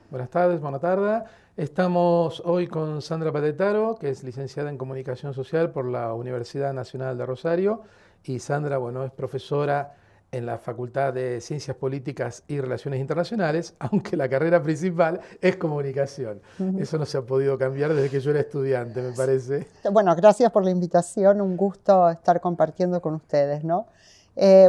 Buenas tardes, buena tarde. Estamos hoy con Sandra Patetaro, que es licenciada en Comunicación Social por la Universidad Nacional de Rosario. Y Sandra, bueno, es profesora en la Facultad de Ciencias Políticas y Relaciones Internacionales, aunque la carrera principal es comunicación. Ujú. Eso no se ha podido cambiar desde que yo era estudiante, me parece. Bueno, gracias por la invitación, un gusto estar compartiendo con ustedes, ¿no?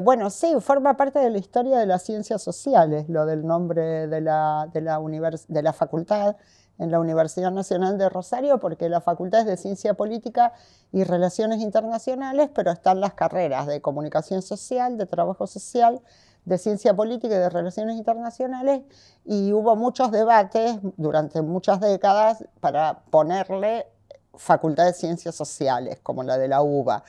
Bueno, sí, forma parte de la historia de las ciencias sociales, lo del nombre de la facultad en la Universidad Nacional de Rosario, porque la facultad es de Ciencia Política y Relaciones Internacionales, pero están las carreras de Comunicación Social, de Trabajo Social, de Ciencia Política y de Relaciones Internacionales, y hubo muchos debates durante muchas décadas para ponerle Facultad de Ciencias Sociales, como la de la UBA.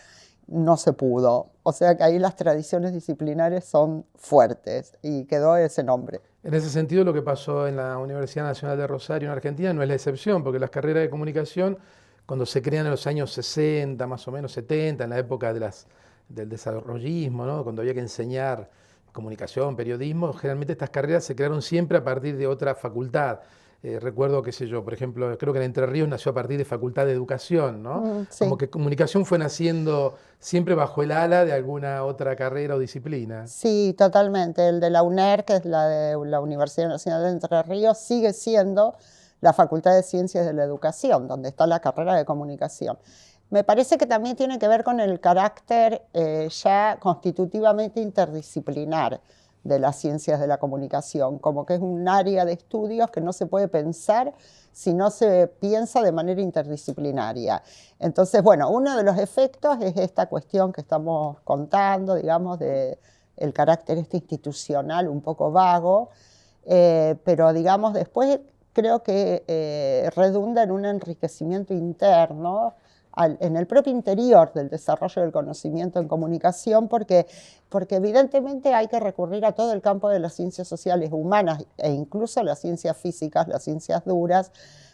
No se pudo. O sea que ahí las tradiciones disciplinares son fuertes y quedó ese nombre. En ese sentido, lo que pasó en la Universidad Nacional de Rosario, en Argentina, no es la excepción, porque las carreras de comunicación, cuando se crean en los años 60, más o menos 70, en la época del desarrollismo, ¿no? Cuando había que enseñar comunicación, periodismo, generalmente estas carreras se crearon siempre a partir de otra facultad. Recuerdo, qué sé yo, por ejemplo, creo que en Entre Ríos nació a partir de Facultad de Educación, ¿no? Como Sí, que comunicación fue naciendo siempre bajo el ala de alguna otra carrera o disciplina. sí, totalmente. El de la UNER, que es la de la Universidad Nacional de Entre Ríos, sigue siendo la Facultad de Ciencias de la Educación, donde está la carrera de comunicación. Me parece que también tiene que ver con el carácter ya constitutivamente interdisciplinar de las ciencias de la comunicación, como que es un área de estudios que no se puede pensar si no se piensa de manera interdisciplinaria. Entonces, bueno, uno de los efectos es esta cuestión que estamos contando, digamos, de el carácter institucional un poco vago, pero digamos, después creo que redunda en un enriquecimiento interno en el propio interior del desarrollo del conocimiento en comunicación, porque evidentemente hay que recurrir a todo el campo de las ciencias sociales humanas e incluso las ciencias físicas, las ciencias duras,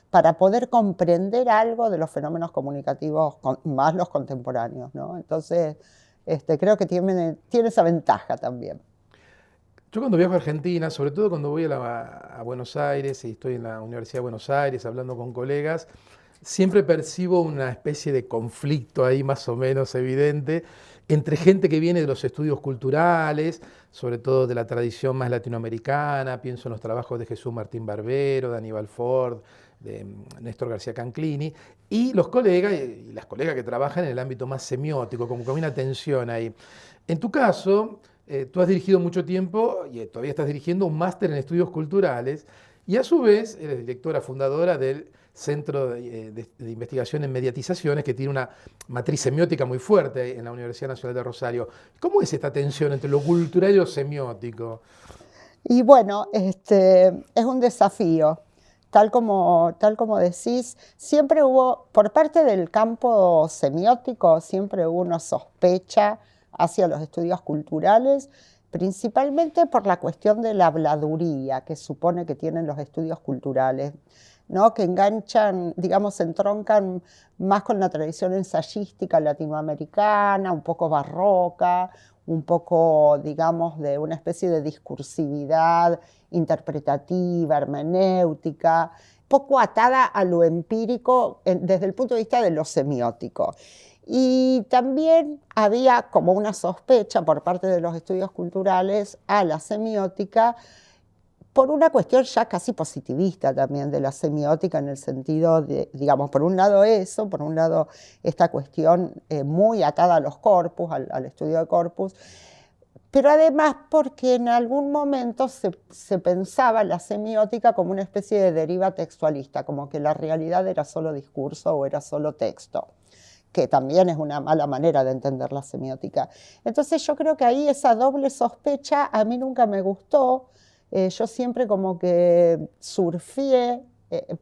para poder comprender algo de los fenómenos comunicativos, más los contemporáneos, ¿no? Entonces, creo que tiene esa ventaja también. Yo cuando viajo a Argentina, sobre todo cuando voy a Buenos Aires y estoy en la Universidad de Buenos Aires hablando con colegas, siempre percibo una especie de conflicto ahí más o menos evidente entre gente que viene de los estudios culturales, sobre todo de la tradición más latinoamericana, pienso en los trabajos de Jesús Martín Barbero, de Aníbal Ford, de Néstor García Canclini, y los colegas y las colegas que trabajan en el ámbito más semiótico, como que hay una tensión ahí. En tu caso, tú has dirigido mucho tiempo y todavía estás dirigiendo un máster en estudios culturales y a su vez eres directora fundadora del Centro de Investigación en Mediatizaciones, que tiene una matriz semiótica muy fuerte en la Universidad Nacional de Rosario. ¿Cómo es esta tensión entre lo cultural y lo semiótico? Y bueno, es un desafío. Tal como decís, siempre hubo, por parte del campo semiótico, siempre hubo una sospecha hacia los estudios culturales, principalmente por la cuestión de la habladuría que supone que tienen los estudios culturales, ¿no? Que enganchan, digamos, se entroncan más con la tradición ensayística latinoamericana, un poco barroca, un poco, digamos, de una especie de discursividad interpretativa, hermenéutica, poco atada a lo empírico desde el punto de vista de lo semiótico. Y también había como una sospecha por parte de los estudios culturales a la semiótica por una cuestión ya casi positivista también de la semiótica, en el sentido de, digamos, por un lado eso, por un lado esta cuestión muy atada a los corpus, al estudio de corpus, pero además porque en algún momento se pensaba la semiótica como una especie de deriva textualista, como que la realidad era solo discurso o era solo texto, que también es una mala manera de entender la semiótica. Entonces yo creo que ahí esa doble sospecha a mí nunca me gustó. Yo siempre como que surfié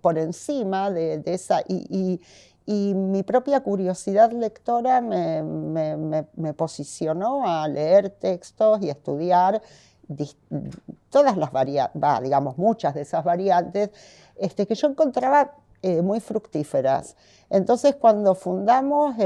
por encima de esa, y mi propia curiosidad lectora me posicionó a leer textos y estudiar todas las variantes, digamos muchas de esas variantes, que yo encontraba muy fructíferas. Entonces, cuando fundamos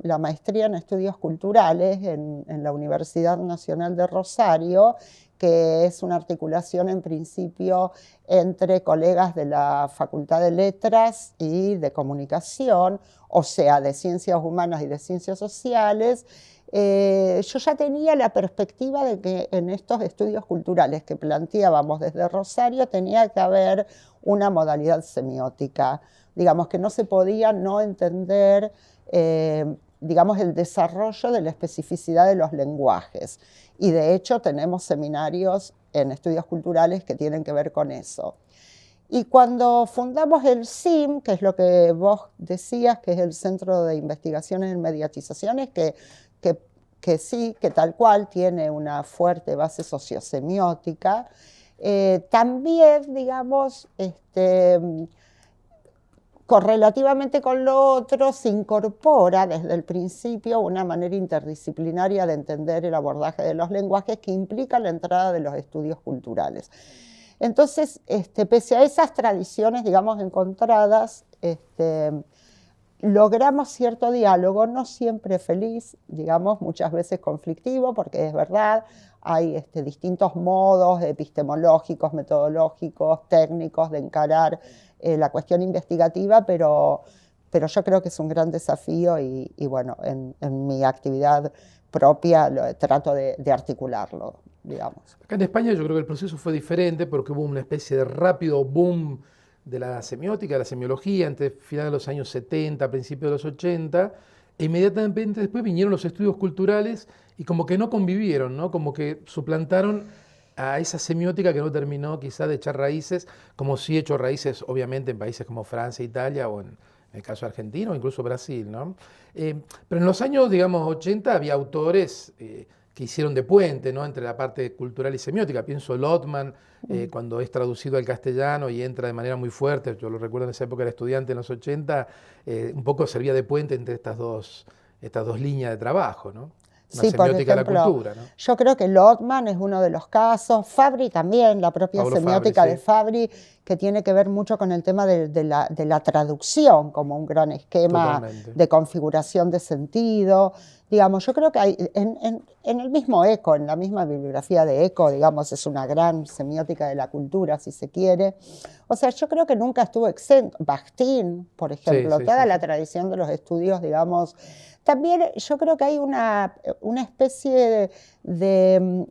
la maestría en estudios culturales en la Universidad Nacional de Rosario, que es una articulación en principio entre colegas de la Facultad de Letras y de Comunicación, o sea, de Ciencias Humanas y de Ciencias Sociales. Yo ya tenía la perspectiva de que en estos estudios culturales que planteábamos desde Rosario tenía que haber una modalidad semiótica, digamos que no se podía no entender digamos, el desarrollo de la especificidad de los lenguajes. Y de hecho tenemos seminarios en estudios culturales que tienen que ver con eso. Y cuando fundamos el CIM, que es lo que vos decías, que es el Centro de Investigaciones en Mediatizaciones, que sí, que tal cual tiene una fuerte base sociosemiótica, también, digamos, correlativamente con lo otro, se incorpora desde el principio una manera interdisciplinaria de entender el abordaje de los lenguajes que implica la entrada de los estudios culturales. Entonces, pese a esas tradiciones, digamos, encontradas, logramos cierto diálogo, no siempre feliz, digamos, muchas veces conflictivo, porque es verdad, hay distintos modos epistemológicos, metodológicos, técnicos de encarar la cuestión investigativa, pero yo creo que es un gran desafío y bueno, en mi actividad propia trato de articularlo, digamos. Acá en España yo creo que el proceso fue diferente porque hubo una especie de rápido boom de la semiótica, de la semiología, entre finales de los años 70, principios de los 80, e inmediatamente después vinieron los estudios culturales y como que no convivieron, ¿no? Como que suplantaron a esa semiótica que no terminó quizá de echar raíces, como sí echó raíces obviamente en países como Francia, Italia o en el caso argentino o incluso Brasil, ¿no? Pero en los años, digamos, 80 había autores que hicieron de puente, ¿no? Entre la parte cultural y semiótica. Pienso Lotman, cuando es traducido al castellano y entra de manera muy fuerte, yo lo recuerdo en esa época, era estudiante en los 80, un poco servía de puente entre estas dos líneas de trabajo, ¿no? Una Sí, por semiótica ejemplo, de la cultura, ¿no? yo creo que Lotman es uno de los casos, Fabri también, la propia Pablo semiótica Fabri, de sí. Fabri, que tiene que ver mucho con el tema de la traducción como un gran esquema Totalmente. de configuración de sentido. Digamos, yo creo que hay, en el mismo Eco, en la misma bibliografía de Eco, digamos, es una gran semiótica de la cultura, si se quiere. O sea, yo creo que nunca estuvo exento. Bakhtin, por ejemplo, Sí, toda sí, la sí. tradición de los estudios, digamos. También yo creo que hay una especie de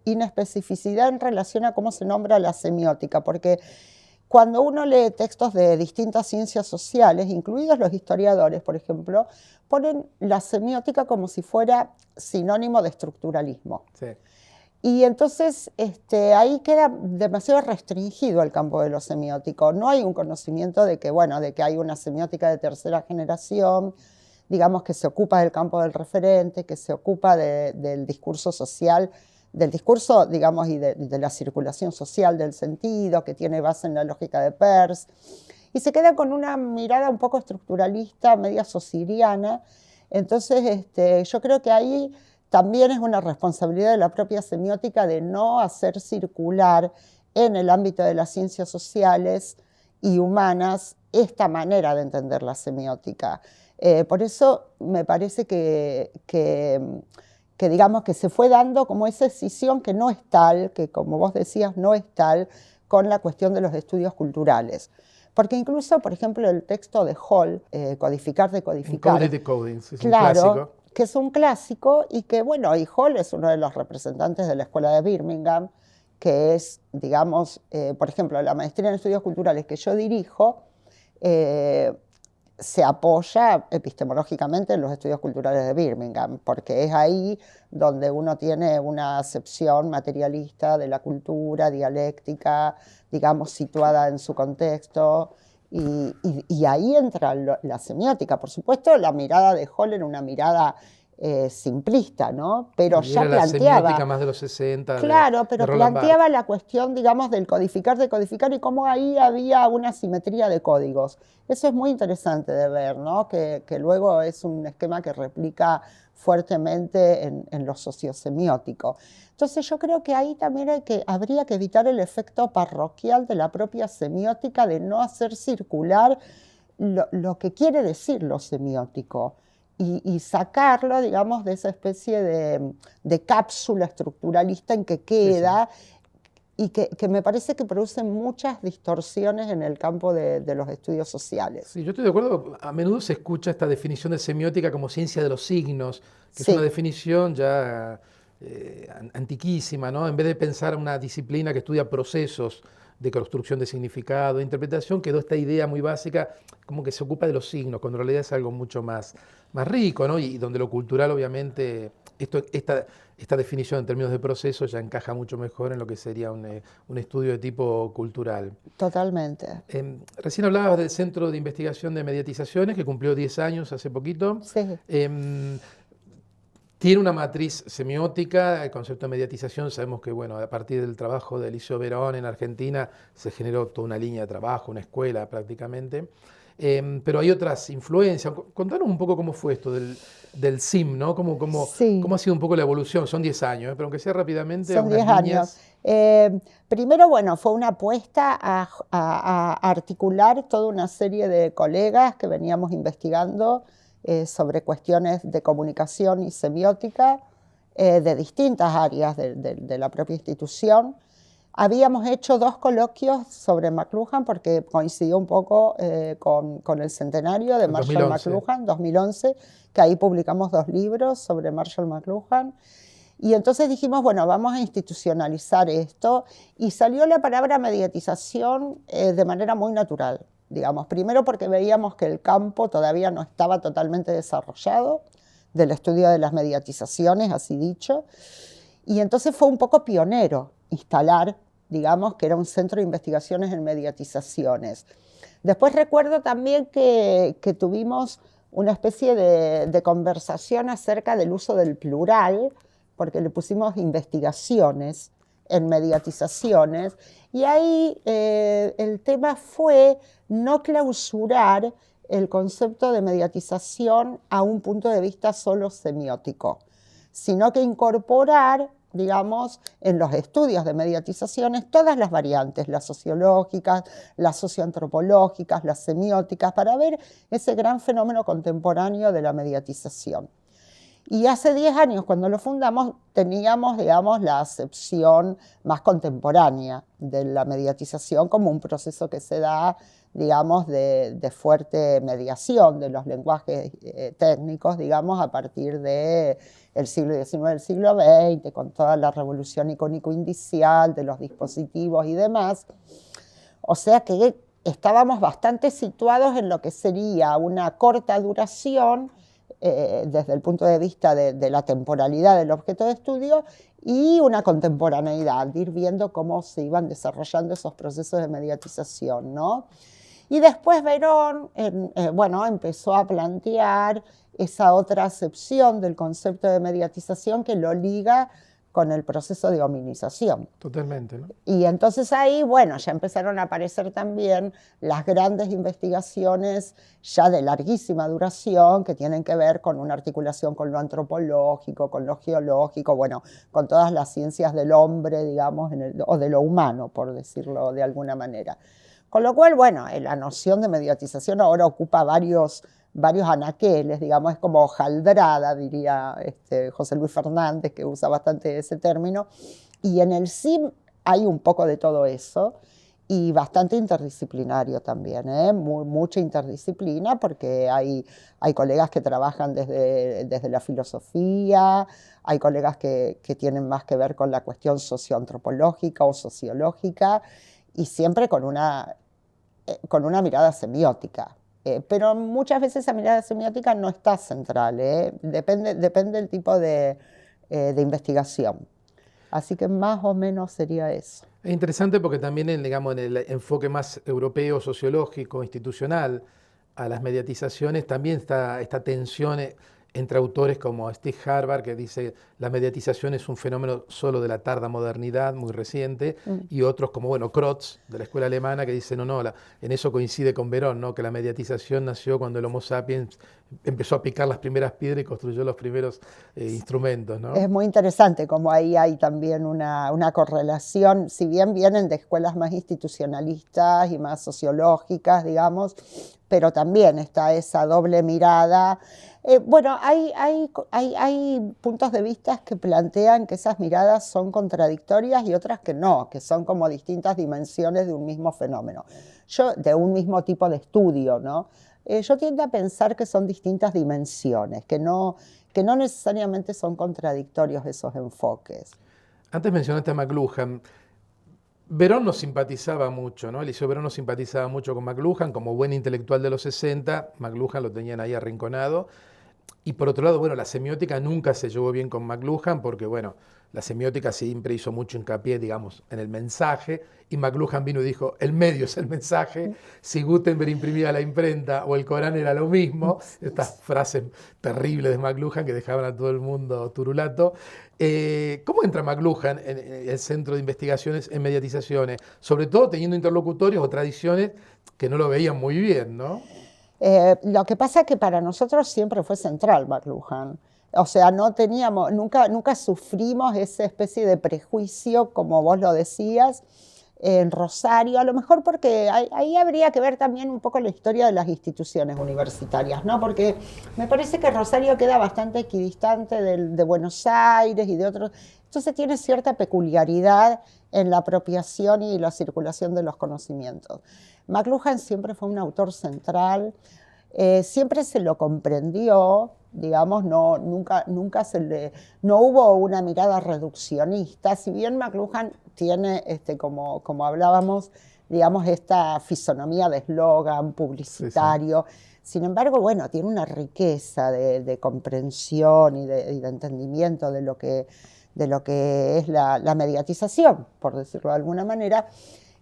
inespecificidad en relación a cómo se nombra la semiótica, porque cuando uno lee textos de distintas ciencias sociales, incluidos los historiadores, por ejemplo, ponen la semiótica como si fuera sinónimo de estructuralismo. Sí. Y entonces ahí queda demasiado restringido el campo de lo semiótico. No hay un conocimiento de que, bueno, de que hay una semiótica de tercera generación, digamos, que se ocupa del campo del referente, que se ocupa del discurso social, del discurso, digamos, y de la circulación social del sentido, que tiene base en la lógica de Peirce. Y se queda con una mirada un poco estructuralista, media sociriana. Entonces, yo creo que ahí también es una responsabilidad de la propia semiótica de no hacer circular en el ámbito de las ciencias sociales y humanas esta manera de entender la semiótica. Por eso me parece que digamos que se fue dando como esa escisión que no es tal, que como vos decías no es tal con la cuestión de los estudios culturales. Porque incluso, por ejemplo, el texto de Hall, Codificar, Decodificar, Encoded Decoding, es un claro, clásico. que es un clásico y que, bueno, y Hall es uno de los representantes de la Escuela de Birmingham, que es, digamos, por ejemplo, la maestría en estudios culturales que yo dirijo, se apoya epistemológicamente en los estudios culturales de Birmingham, porque es ahí donde uno tiene una acepción materialista de la cultura, dialéctica, digamos, situada en su contexto, y ahí entra la semiótica. Por supuesto, la mirada de Hall era una mirada simplista, ¿no? Pero Y ya era la semiótica planteaba. más de los 60 Claro, de pero Roland planteaba Barthes. la cuestión, digamos, del codificar, decodificar y cómo ahí había una simetría de códigos. Eso es muy interesante de ver, ¿no? Que luego es un esquema que replica fuertemente en lo sociosemiótico. Entonces yo creo que ahí también habría que evitar el efecto parroquial de la propia semiótica de no hacer circular lo que quiere decir lo semiótico. y sacarlo, digamos, de esa especie de cápsula estructuralista en que queda. Sí, sí. Y que me parece que produce muchas distorsiones en el campo de los estudios sociales. Sí, yo estoy de acuerdo. A menudo se escucha esta definición de semiótica como ciencia de los signos, que sí, es una definición ya antiquísima, ¿no? En vez de pensar una disciplina que estudia procesos de construcción de significado, de interpretación, quedó esta idea muy básica como que se ocupa de los signos, cuando en realidad es algo mucho más rico, ¿no? Y donde lo cultural, obviamente, esta definición en términos de procesos ya encaja mucho mejor en lo que sería un estudio de tipo cultural. Totalmente. Recién hablabas del Centro de Investigación de Mediatizaciones, que cumplió 10 años hace poquito. Sí. Tiene una matriz semiótica, el concepto de mediatización, sabemos que bueno, a partir del trabajo de Eliseo Verón en Argentina se generó toda una línea de trabajo, una escuela prácticamente, pero hay otras influencias. Contanos un poco cómo fue esto del CIM, ¿no? Sí. ¿Cómo ha sido un poco la evolución? Son 10 años, pero aunque sea rápidamente. Son 10 años. Primero, bueno, fue una apuesta a articular toda una serie de colegas que veníamos investigando sobre cuestiones de comunicación y semiótica de distintas áreas de la propia institución. Habíamos hecho 2 coloquios sobre McLuhan porque coincidió un poco con el centenario de Marshall McLuhan, 2011, que ahí publicamos 2 libros sobre Marshall McLuhan. Y entonces dijimos, bueno, vamos a institucionalizar esto, y salió la palabra mediatización de manera muy natural, digamos. Primero porque veíamos que el campo todavía no estaba totalmente desarrollado, del estudio de las mediatizaciones, así dicho, y entonces fue un poco pionero instalar, digamos, que era un centro de investigaciones en mediatizaciones. Después recuerdo también que tuvimos una especie de conversación acerca del uso del plural, porque le pusimos investigaciones en mediatizaciones, y ahí el tema fue no clausurar el concepto de mediatización a un punto de vista solo semiótico, sino que incorporar, digamos, en los estudios de mediatizaciones todas las variantes, las sociológicas, las socioantropológicas, las semióticas, para ver ese gran fenómeno contemporáneo de la mediatización. Y hace 10 años, cuando lo fundamos, teníamos, digamos, la acepción más contemporánea de la mediatización como un proceso que se da, digamos, de fuerte mediación de los lenguajes técnicos, digamos, a partir del siglo XIX, del siglo XX, con toda la revolución icónico-indicial de los dispositivos y demás. O sea que estábamos bastante situados en lo que sería una corta duración, desde el punto de vista de la temporalidad del objeto de estudio, y una contemporaneidad, de ir viendo cómo se iban desarrollando esos procesos de mediatización, ¿no? Y después Verón, bueno, empezó a plantear esa otra acepción del concepto de mediatización que lo liga con el proceso de hominización. Totalmente, ¿no? Y entonces ahí, bueno, ya empezaron a aparecer también las grandes investigaciones ya de larguísima duración que tienen que ver con una articulación con lo antropológico, con lo geológico, bueno, con todas las ciencias del hombre, digamos, o de lo humano, por decirlo de alguna manera. Con lo cual, bueno, la noción de mediatización ahora ocupa varios anaqueles, digamos, es como hojaldrada, diría José Luis Fernández, que usa bastante ese término, y en el CIM hay un poco de todo eso, y bastante interdisciplinario también, mucha interdisciplina, porque hay colegas que trabajan desde la filosofía, hay colegas que tienen más que ver con la cuestión socioantropológica o sociológica, y siempre con una mirada semiótica. Pero muchas veces esa mirada semiótica no está central, depende del tipo de investigación. Así que más o menos sería eso. Es interesante porque también digamos, en el enfoque más europeo, sociológico, institucional, a las mediatizaciones, también está esta tensión entre autores como Steve Harvard, que dice la mediatización es un fenómeno solo de la tarda modernidad, muy reciente, y otros como, bueno, Krotz, de la escuela alemana, que dice, no, en eso coincide con Verón, ¿no? Que la mediatización nació cuando el Homo sapiens empezó a picar las primeras piedras y construyó los primeros instrumentos, ¿no? Es muy interesante como ahí hay también una correlación, si bien vienen de escuelas más institucionalistas y más sociológicas, pero también está esa doble mirada. Bueno, hay puntos de vista que plantean que esas miradas son contradictorias y otras que no, que son como distintas dimensiones de un mismo fenómeno, de un mismo tipo de estudio, ¿no? Yo tiendo a pensar que son distintas dimensiones, que no necesariamente son contradictorios esos enfoques. Antes mencionaste a McLuhan. Verón nos simpatizaba mucho, ¿no? Eliseo Verón nos simpatizaba mucho con McLuhan, como buen intelectual de los 60, McLuhan lo tenían ahí arrinconado. Y por otro lado, bueno, la semiótica nunca se llevó bien con McLuhan porque, bueno, la semiótica siempre hizo mucho hincapié, digamos, en el mensaje, y McLuhan vino y dijo, el medio es el mensaje, si Gutenberg imprimía la imprenta o el Corán era lo mismo, estas frases terribles de McLuhan que dejaban a todo el mundo turulato. ¿Cómo entra McLuhan en el centro de investigaciones en mediatizaciones? Sobre todo teniendo interlocutorios o tradiciones que no lo veían muy bien, ¿no? Lo que pasa es que para nosotros siempre fue central McLuhan. O sea, nunca sufrimos esa especie de prejuicio, como vos lo decías, en Rosario, a lo mejor porque ahí habría que ver también un poco la historia de las instituciones universitarias, ¿no? Porque me parece que Rosario queda bastante equidistante de Buenos Aires y de otros, entonces tiene cierta peculiaridad en la apropiación y la circulación de los conocimientos. McLuhan siempre fue un autor central, siempre se lo comprendió, digamos, nunca no hubo una mirada reduccionista, si bien McLuhan tiene, como hablábamos, digamos, esta fisonomía de eslogan publicitario, sí. Sin embargo, bueno, tiene una riqueza de comprensión y de entendimiento de lo que es la mediatización, por decirlo de alguna manera,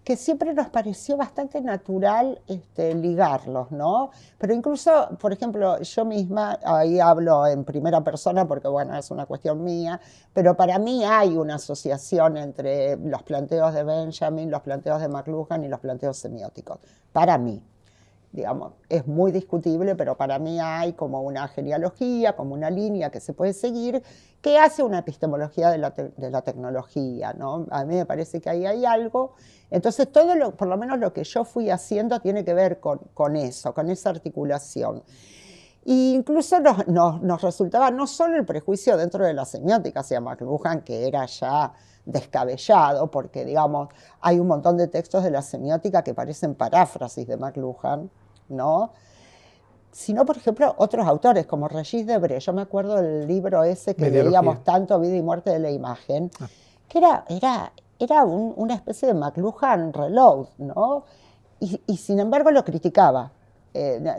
que siempre nos pareció bastante natural ligarlos, ¿no? Pero incluso, por ejemplo, yo misma, ahí hablo en primera persona porque, bueno, es una cuestión mía, pero para mí hay una asociación entre los planteos de Benjamin, los planteos de McLuhan y los planteos semióticos. Para mí, digamos, es muy discutible, pero para mí hay como una genealogía, como una línea que se puede seguir, que hace una epistemología de la tecnología, ¿no? A mí me parece que ahí hay algo. Entonces, por lo menos lo que yo fui haciendo tiene que ver con eso, con esa articulación. E incluso nos resultaba no solo el prejuicio dentro de la semiótica hacia McLuhan, que era ya descabellado, porque, digamos, hay un montón de textos de la semiótica que parecen paráfrasis de McLuhan, ¿no? Sino, por ejemplo, otros autores como Regis Debray. Yo me acuerdo del libro ese que leíamos tanto, Vida y muerte de la imagen, que era una especie de McLuhan reload, ¿no? Y sin embargo lo criticaba.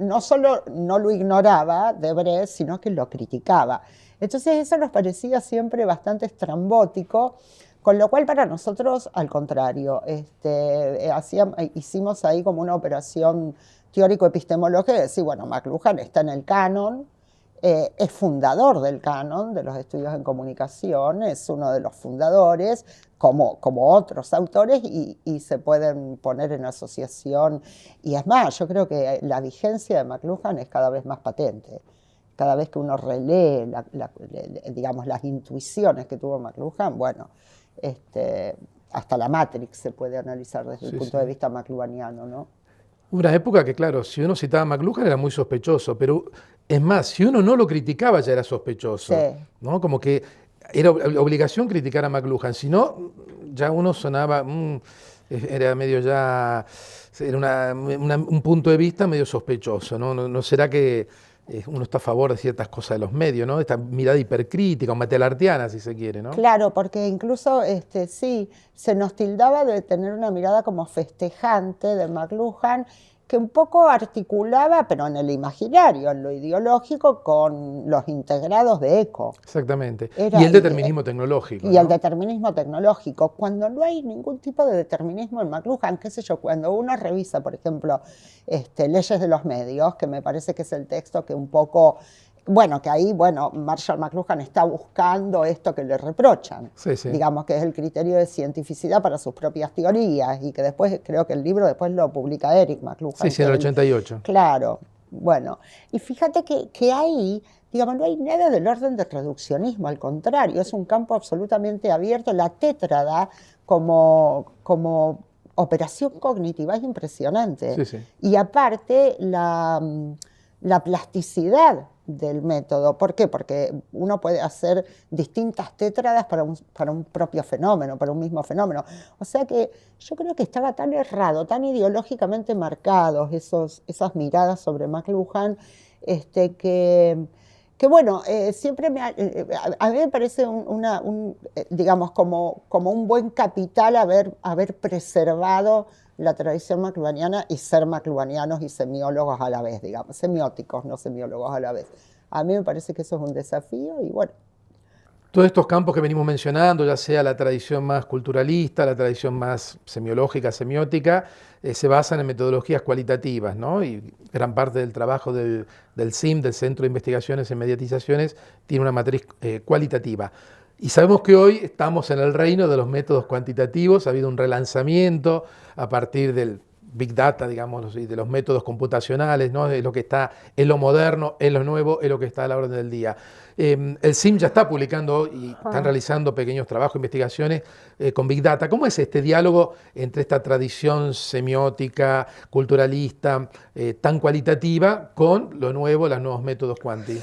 No solo no lo ignoraba Debray, sino que lo criticaba. Entonces eso nos parecía siempre bastante estrambótico, con lo cual para nosotros, al contrario, hicimos ahí como una operación teórico-epistemológica de decir, bueno, McLuhan está en el canon, es fundador del canon de los estudios en comunicación, es uno de los fundadores, como otros autores, y se pueden poner en asociación. Y es más, yo creo que la vigencia de McLuhan es cada vez más patente. Cada vez que uno relee, digamos, las intuiciones que tuvo McLuhan, bueno, hasta la Matrix se puede analizar desde el punto de vista McLuhaniano, ¿no? Una época que, claro, si uno citaba a McLuhan era muy sospechoso, pero es más, si uno no lo criticaba ya era sospechoso, ¿no? Como que era obligación criticar a McLuhan, si no, ya uno sonaba, era medio ya, era un punto de vista medio sospechoso, ¿no? ¿No será que uno está a favor de ciertas cosas de los medios, ¿no? Esta mirada hipercrítica o matelartiana, si se quiere, ¿no? Claro, porque incluso, sí, se nos tildaba de tener una mirada como festejante de McLuhan, que un poco articulaba, pero en el imaginario, en lo ideológico, con los integrados de ECO. Exactamente. Y el determinismo tecnológico. Y el determinismo tecnológico. Cuando no hay ningún tipo de determinismo en McLuhan, qué sé yo, cuando uno revisa, por ejemplo, Leyes de los Medios, que me parece que es el texto que un poco... Bueno, que ahí, Marshall McLuhan está buscando esto que le reprochan, digamos que es el criterio de cientificidad para sus propias teorías, y que después, creo que el libro después lo publica Eric McLuhan. Sí, en el 88. Claro, Bueno, y fíjate que ahí, digamos, no hay nada del orden del reduccionismo, al contrario, es un campo absolutamente abierto. La tétrada como operación cognitiva es impresionante. Sí, sí. Y aparte, la plasticidad del método. ¿Por qué? Porque uno puede hacer distintas tétradas para un propio fenómeno, para un mismo fenómeno. O sea que yo creo que estaba tan errado, tan ideológicamente marcados esas miradas sobre McLuhan, que bueno, siempre a mí me parece digamos, como un buen capital haber preservado la tradición McLuhaniana y ser McLuhanianos y semiólogos a la vez, digamos, semióticos, no semiólogos a la vez. A mí me parece que eso es un desafío y bueno. Todos estos campos que venimos mencionando, ya sea la tradición más culturalista, la tradición más semiológica, semiótica, se basan en metodologías cualitativas, ¿no? Y gran parte del trabajo del CIM, del Centro de Investigaciones en Mediatizaciones, tiene una matriz cualitativa. Y sabemos que hoy estamos en el reino de los métodos cuantitativos, ha habido un relanzamiento a partir del Big Data, digamos, y de los métodos computacionales, ¿no? Es lo que está, es lo moderno, es lo nuevo, es lo que está a la orden del día. El CIM ya está publicando y están realizando pequeños trabajos, investigaciones con Big Data. ¿Cómo es este diálogo entre esta tradición semiótica, culturalista, tan cualitativa, con lo nuevo, los nuevos métodos cuanti?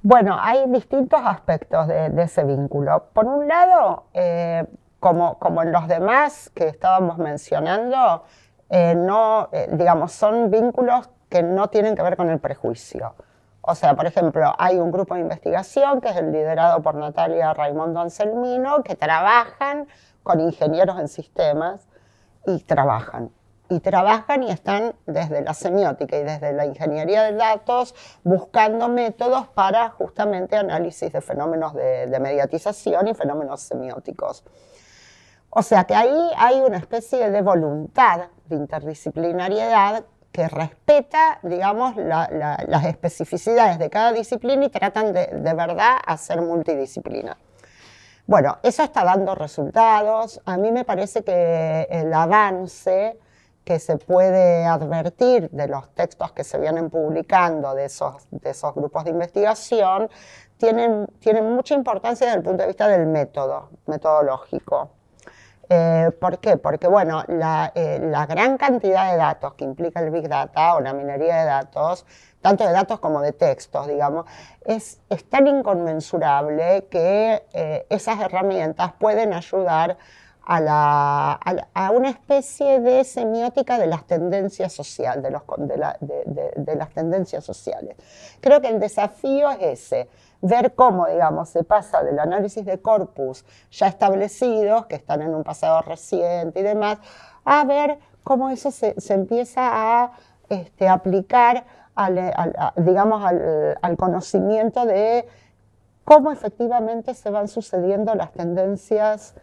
Bueno, hay distintos aspectos de ese vínculo. Por un lado, como en los demás que estábamos mencionando, digamos, son vínculos que no tienen que ver con el prejuicio. O sea, por ejemplo, hay un grupo de investigación que es el liderado por Natalia Raimondo Anselmino, que trabajan con ingenieros en sistemas y trabajan y están desde la semiótica y desde la ingeniería de datos buscando métodos para justamente análisis de fenómenos de mediatización y fenómenos semióticos. O sea que ahí hay una especie de voluntad de interdisciplinariedad que respeta, digamos, las especificidades de cada disciplina y tratan de verdad hacer multidisciplina. Bueno, eso está dando resultados. A mí me parece que el avance que se puede advertir de los textos que se vienen publicando de esos grupos de investigación tienen mucha importancia desde el punto de vista del metodológico. ¿Por qué? Porque bueno, la gran cantidad de datos que implica el Big Data o la minería de datos, tanto de datos como de textos, digamos, es tan inconmensurable que esas herramientas pueden ayudar a una especie de semiótica de las tendencias sociales, de las tendencias sociales. Creo que el desafío es ese, ver cómo, digamos, se pasa del análisis de corpus ya establecidos, que están en un pasado reciente y demás, a ver cómo eso se empieza a aplicar digamos, al conocimiento de cómo efectivamente se van sucediendo las tendencias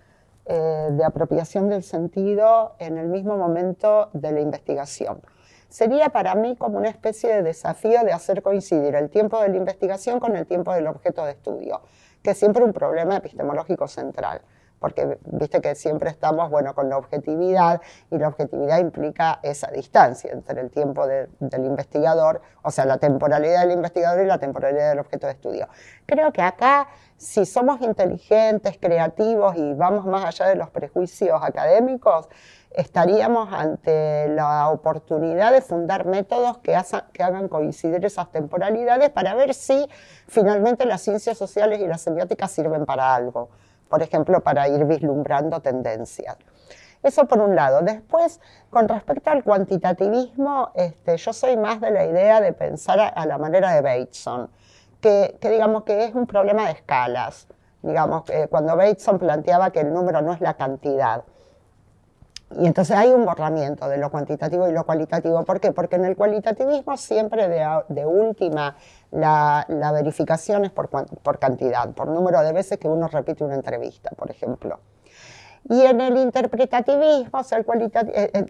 de apropiación del sentido en el mismo momento de la investigación. Sería para mí como una especie de desafío de hacer coincidir el tiempo de la investigación con el tiempo del objeto de estudio, que es siempre un problema epistemológico central, porque viste que siempre estamos, bueno, con la objetividad, y la objetividad implica esa distancia entre el tiempo del investigador, o sea, la temporalidad del investigador y la temporalidad del objeto de estudio. Creo que acá, si somos inteligentes, creativos y vamos más allá de los prejuicios académicos, estaríamos ante la oportunidad de fundar métodos que hagan coincidir esas temporalidades para ver si finalmente las ciencias sociales y las semióticas sirven para algo. Por ejemplo, para ir vislumbrando tendencias. Eso por un lado. Después, con respecto al cuantitativismo, yo soy más de la idea de pensar a la manera de Bateson, que digamos que es un problema de escalas. Digamos, cuando Bateson planteaba que el número no es la cantidad. Y entonces hay un borramiento de lo cuantitativo y lo cualitativo. ¿Por qué? Porque en el cualitativismo siempre de última la verificación es por cantidad, por número de veces que uno repite una entrevista, por ejemplo. Y en el interpretativismo, o sea,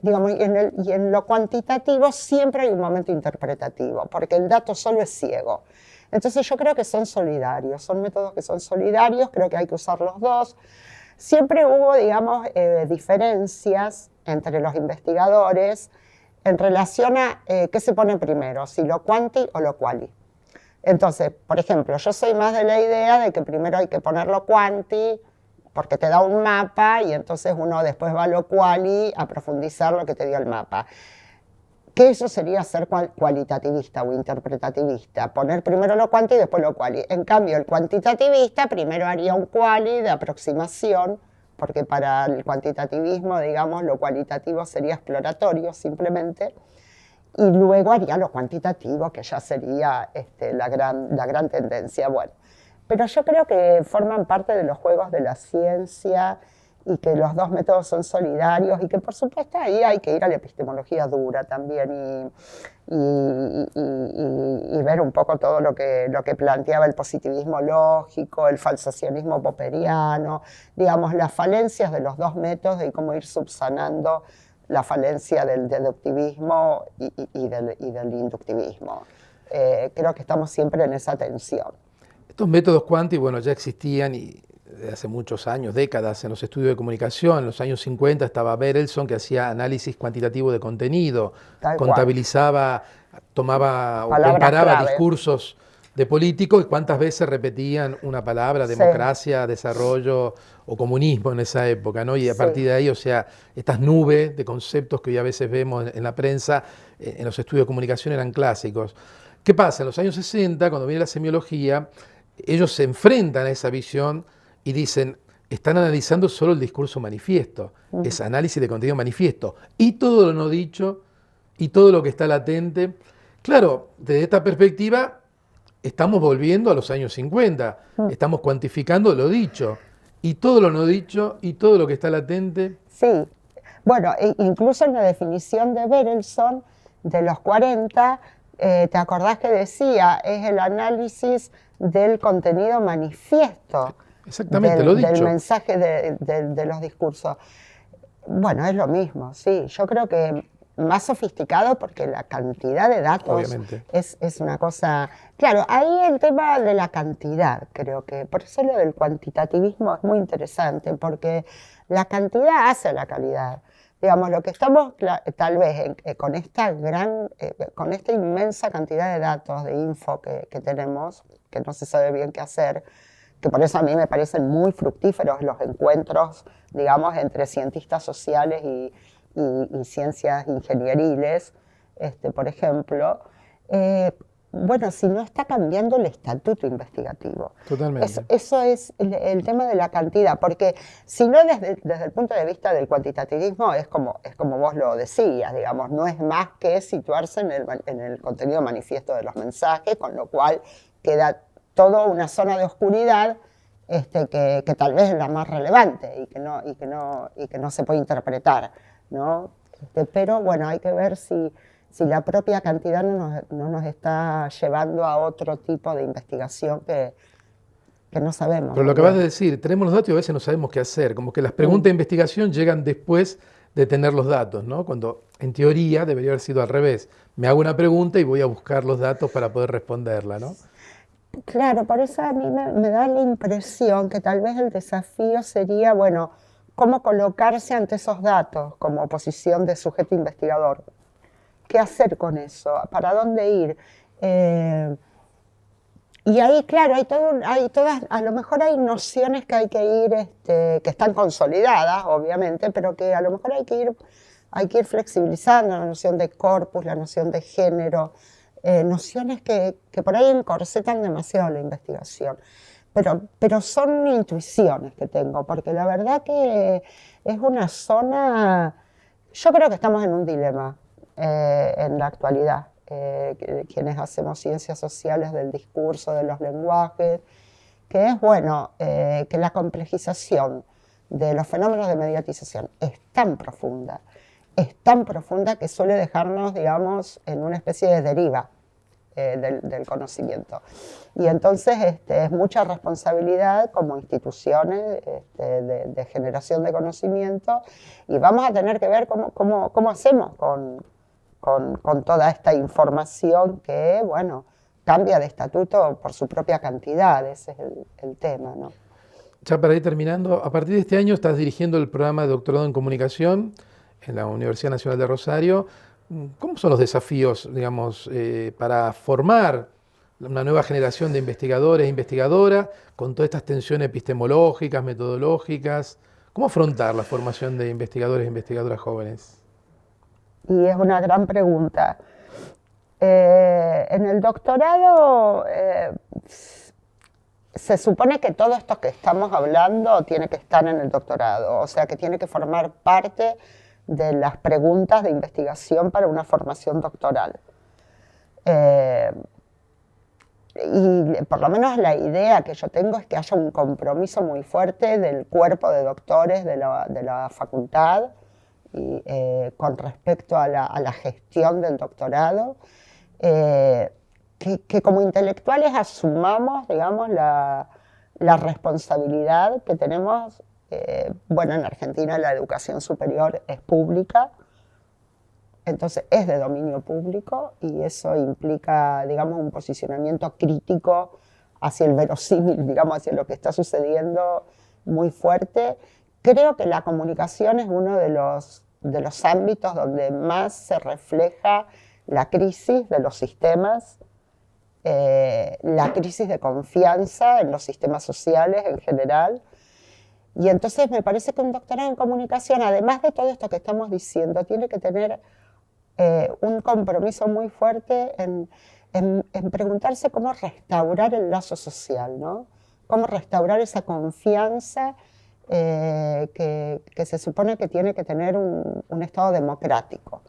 digamos, y en lo cuantitativo siempre hay un momento interpretativo, porque el dato solo es ciego. Entonces yo creo que son solidarios, son métodos que son solidarios, creo que hay que usar los dos. Siempre hubo, digamos, diferencias entre los investigadores en relación a qué se pone primero, si lo quanti o lo quali. Entonces, por ejemplo, yo soy más de la idea de que primero hay que ponerlo quanti, porque te da un mapa y entonces uno después va a lo quali a profundizar lo que te dio el mapa. Que eso sería ser cualitativista o interpretativista, poner primero lo quanti y después lo quali. En cambio, el cuantitativista primero haría un quali de aproximación, porque para el cuantitativismo, digamos, lo cualitativo sería exploratorio simplemente, y luego haría lo cuantitativo, que ya sería la gran tendencia. Bueno, pero yo creo que forman parte de los juegos de la ciencia y que los dos métodos son solidarios y que por supuesto ahí hay que ir a la epistemología dura también y ver un poco todo lo que planteaba el positivismo lógico, el falsacionismo popperiano, digamos, las falencias de los dos métodos y cómo ir subsanando la falencia del deductivismo y del inductivismo. Creo que estamos siempre en esa tensión. Estos métodos quanti, bueno, ya existían y de hace muchos años, décadas, en los estudios de comunicación. En los años 50 estaba Berelson, que hacía análisis cuantitativo de contenido, contabilizaba, tomaba o comparaba discursos de políticos y cuántas veces repetían una palabra, democracia, desarrollo o comunismo en esa época, ¿no? Y a partir de ahí, o sea, estas nubes de conceptos que hoy a veces vemos en la prensa, en los estudios de comunicación eran clásicos. ¿Qué pasa? En los años 60, cuando viene la semiología, ellos se enfrentan a esa visión y dicen, están analizando solo el discurso manifiesto, es análisis de contenido manifiesto, y todo lo no dicho, y todo lo que está latente. Claro, desde esta perspectiva, estamos volviendo a los años 50, estamos cuantificando lo dicho, y todo lo no dicho, y todo lo que está latente. Sí, bueno, incluso en la definición de Berelson de los 40, ¿te acordás que decía? Es el análisis del contenido manifiesto. Exactamente, lo dicho. Del mensaje de los discursos. Bueno, es lo mismo, sí. Yo creo que más sofisticado porque la cantidad de datos es una cosa... Claro, ahí el tema de la cantidad, creo que... Por eso lo del cuantitativismo es muy interesante, porque la cantidad hace la calidad. Digamos, lo que estamos tal vez con esta inmensa cantidad de datos, de info que tenemos, que no se sabe bien qué hacer, que por eso a mí me parecen muy fructíferos los encuentros, digamos, entre cientistas sociales y ciencias ingenieriles, por ejemplo. Bueno, si no está cambiando el estatuto investigativo. Totalmente. Eso es el tema de la cantidad, porque si no desde el punto de vista del cuantitativismo es como vos lo decías, digamos, no es más que situarse en el contenido manifiesto de los mensajes, con lo cual queda toda una zona de oscuridad que tal vez es la más relevante y que no se puede interpretar, ¿no? Pero bueno, hay que ver si la propia cantidad no nos está llevando a otro tipo de investigación que no sabemos. Pero lo que acabas de decir, tenemos los datos y a veces no sabemos qué hacer, como que las preguntas de investigación llegan después de tener los datos, ¿no? Cuando en teoría debería haber sido al revés. Me hago una pregunta y voy a buscar los datos para poder responderla, ¿no? Claro, por eso a mí me da la impresión que tal vez el desafío sería, bueno, cómo colocarse ante esos datos como posición de sujeto investigador. ¿Qué hacer con eso? ¿Para dónde ir? Y ahí, claro, hay todas, a lo mejor hay nociones que hay que ir, que están consolidadas, obviamente, pero que a lo mejor hay que ir flexibilizando la noción de corpus, la noción de género, nociones que por ahí encorsetan demasiado la investigación. Pero son intuiciones que tengo, porque la verdad que es una zona, yo creo que estamos en un dilema en la actualidad, quienes hacemos ciencias sociales del discurso, de los lenguajes, que es, bueno, que la complejización de los fenómenos de mediatización es tan profunda que suele dejarnos, digamos, en una especie de deriva del conocimiento. Y entonces es mucha responsabilidad como instituciones de generación de conocimiento y vamos a tener que ver cómo hacemos con toda esta información que, bueno, cambia de estatuto por su propia cantidad, ese es el tema, ¿no? Ya para ir terminando, a partir de este año estás dirigiendo el programa de doctorado en comunicación en la Universidad Nacional de Rosario. ¿Cómo son los desafíos, digamos, para formar una nueva generación de investigadores e investigadoras con todas estas tensiones epistemológicas, metodológicas? ¿Cómo afrontar la formación de investigadores e investigadoras jóvenes? Y es una gran pregunta. En el doctorado se supone que todo esto que estamos hablando tiene que estar en el doctorado, o sea que tiene que formar parte de las preguntas de investigación para una formación doctoral. Y por lo menos la idea que yo tengo es que haya un compromiso muy fuerte del cuerpo de doctores de la facultad y, con respecto a la gestión del doctorado, que como intelectuales asumamos, digamos, la responsabilidad que tenemos. Bueno, en Argentina la educación superior es pública, entonces es de dominio público y eso implica, digamos, un posicionamiento crítico hacia el verosímil, digamos, hacia lo que está sucediendo muy fuerte. Creo que la comunicación es uno de los ámbitos donde más se refleja la crisis de los sistemas, la crisis de confianza en los sistemas sociales en general. Y entonces me parece que un doctorado en comunicación, además de todo esto que estamos diciendo, tiene que tener un compromiso muy fuerte en preguntarse cómo restaurar el lazo social, ¿no? Cómo restaurar esa confianza que se supone que tiene que tener un Estado democrático.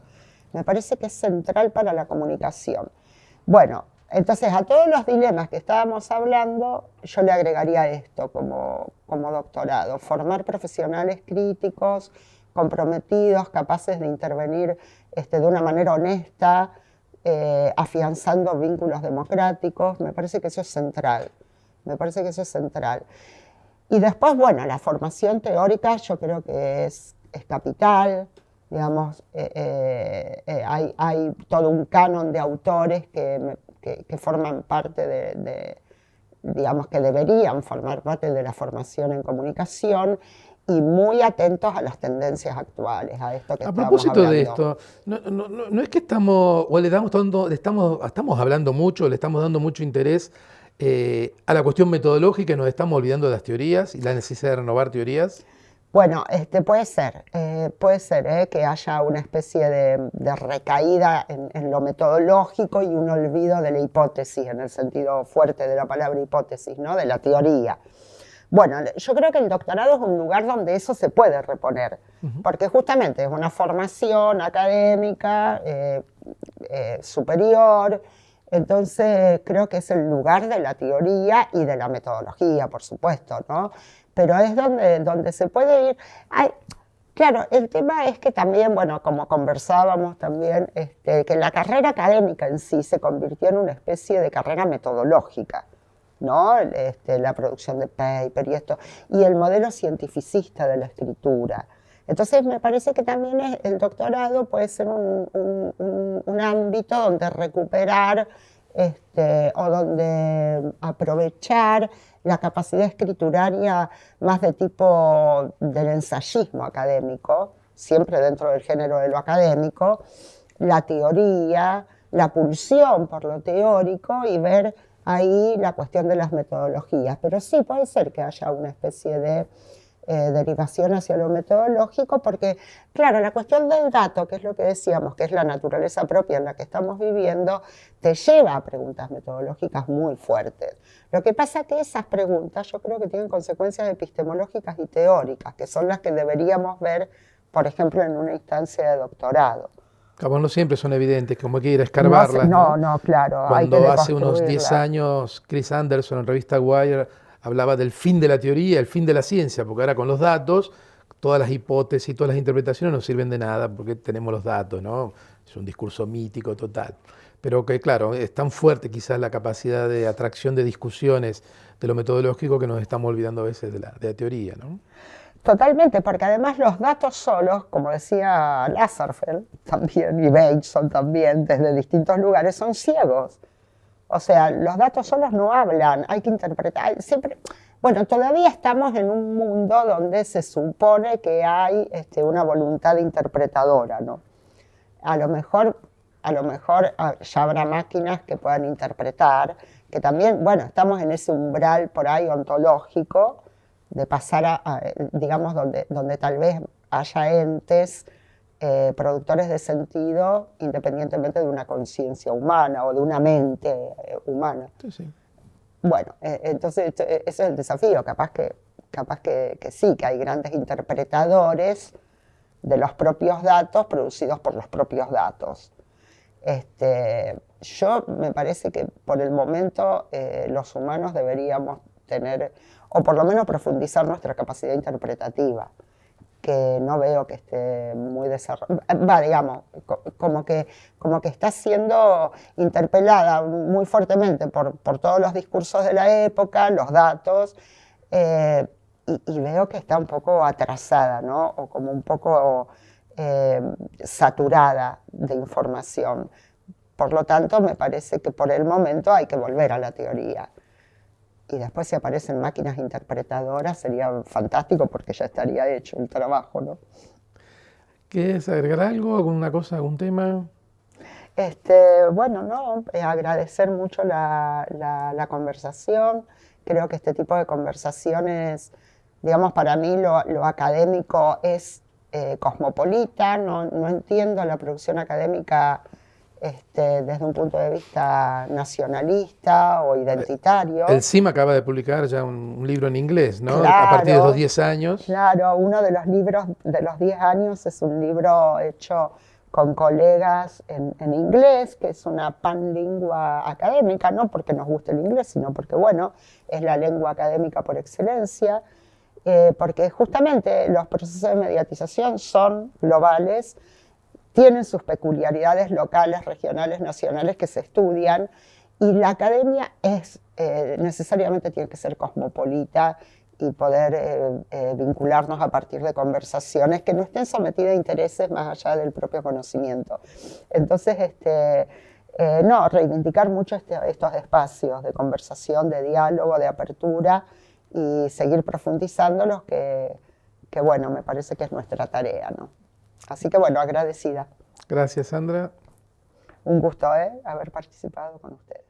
Me parece que es central para la comunicación. Bueno, entonces a todos los dilemas que estábamos hablando, yo le agregaría esto como doctorado: formar profesionales críticos, comprometidos, capaces de intervenir de una manera honesta, afianzando vínculos democráticos. Me parece que eso es central. Me parece que eso es central. Y después, bueno, la formación teórica yo creo que es capital. Digamos, hay todo un canon de autores que forman parte digamos, que deberían formar parte de la formación en comunicación, y muy atentos a las tendencias actuales, a esto que estamos hablando. A propósito de esto, no es que estamos, o estamos hablando mucho, le estamos dando mucho interés a la cuestión metodológica y nos estamos olvidando de las teorías y la necesidad de renovar teorías. Bueno, puede ser que haya una especie de recaída en lo metodológico y un olvido de la hipótesis, en el sentido fuerte de la palabra hipótesis, ¿no? De la teoría. Bueno, yo creo que el doctorado es un lugar donde eso se puede reponer, porque justamente es una formación académica superior. Entonces creo que es el lugar de la teoría y de la metodología, por supuesto, ¿no? Pero es donde se puede ir. Claro, el tema es que también, bueno, como conversábamos también, que la carrera académica en sí se convirtió en una especie de carrera metodológica, ¿no? La producción de paper y esto, y el modelo cientificista de la escritura. Entonces me parece que también el doctorado puede ser un ámbito donde recuperar o donde aprovechar la capacidad escrituraria más de tipo del ensayismo académico, siempre dentro del género de lo académico, la teoría, la pulsión por lo teórico, y ver ahí la cuestión de las metodologías. Pero sí puede ser que haya una especie de derivación hacia lo metodológico, porque, claro, la cuestión del dato, que es lo que decíamos, que es la naturaleza propia en la que estamos viviendo, te lleva a preguntas metodológicas muy fuertes. Lo que pasa es que esas preguntas yo creo que tienen consecuencias epistemológicas y teóricas, que son las que deberíamos ver, por ejemplo, en una instancia de doctorado. Como no siempre son evidentes, como hay que ir a escarbarlas. No, claro. Cuando hay que hace unos 10 años Chris Anderson en revista Wire hablaba del fin de la teoría, el fin de la ciencia, porque ahora con los datos, todas las hipótesis y todas las interpretaciones no sirven de nada porque tenemos los datos, ¿no? Es un discurso mítico total. Pero que, claro, es tan fuerte quizás la capacidad de atracción de discusiones de lo metodológico que nos estamos olvidando a veces de la teoría, ¿no? Totalmente, porque además los datos solos, como decía Lasserfeld también, y Bateson también, desde distintos lugares, son ciegos. O sea, los datos solos no hablan, hay que interpretar. Siempre, bueno, todavía estamos en un mundo donde se supone que hay una voluntad interpretadora, ¿no? A lo mejor ya habrá máquinas que puedan interpretar, que también, bueno, estamos en ese umbral por ahí ontológico de pasar digamos, donde tal vez haya entes productores de sentido independientemente de una conciencia humana o de una mente humana. Sí, sí. Bueno, entonces ese es el desafío, capaz que sí, que hay grandes interpretadores de los propios datos producidos por los propios datos. Yo me parece que por el momento los humanos deberíamos tener, o por lo menos profundizar nuestra capacidad interpretativa, que no veo que esté muy desarrollada, digamos, como que está siendo interpelada muy fuertemente por todos los discursos de la época, los datos, y veo que está un poco atrasada, ¿no? O como un poco saturada de información. Por lo tanto, me parece que por el momento hay que volver a la teoría. Y después si aparecen máquinas interpretadoras sería fantástico porque ya estaría hecho el trabajo, ¿no? ¿Quieres agregar algo, alguna cosa, algún tema? Bueno, no, agradecer mucho la conversación. Creo que este tipo de conversaciones, digamos, para mí lo académico es cosmopolita, no entiendo la producción académica desde un punto de vista nacionalista o identitario. El CIM acaba de publicar ya un libro en inglés, ¿no? Claro, a partir de los 10 años. Claro, uno de los libros de los 10 años es un libro hecho con colegas en inglés, que es una panlingua académica, no porque nos guste el inglés, sino porque, bueno, es la lengua académica por excelencia, porque justamente los procesos de mediatización son globales, tienen sus peculiaridades locales, regionales, nacionales que se estudian, y la academia necesariamente tiene que ser cosmopolita y poder vincularnos a partir de conversaciones que no estén sometidas a intereses más allá del propio conocimiento. Entonces, reivindicar mucho estos espacios de conversación, de diálogo, de apertura y seguir profundizándolos, que bueno, me parece que es nuestra tarea, ¿no? Así que bueno, agradecida. Gracias, Sandra. Un gusto haber participado con ustedes.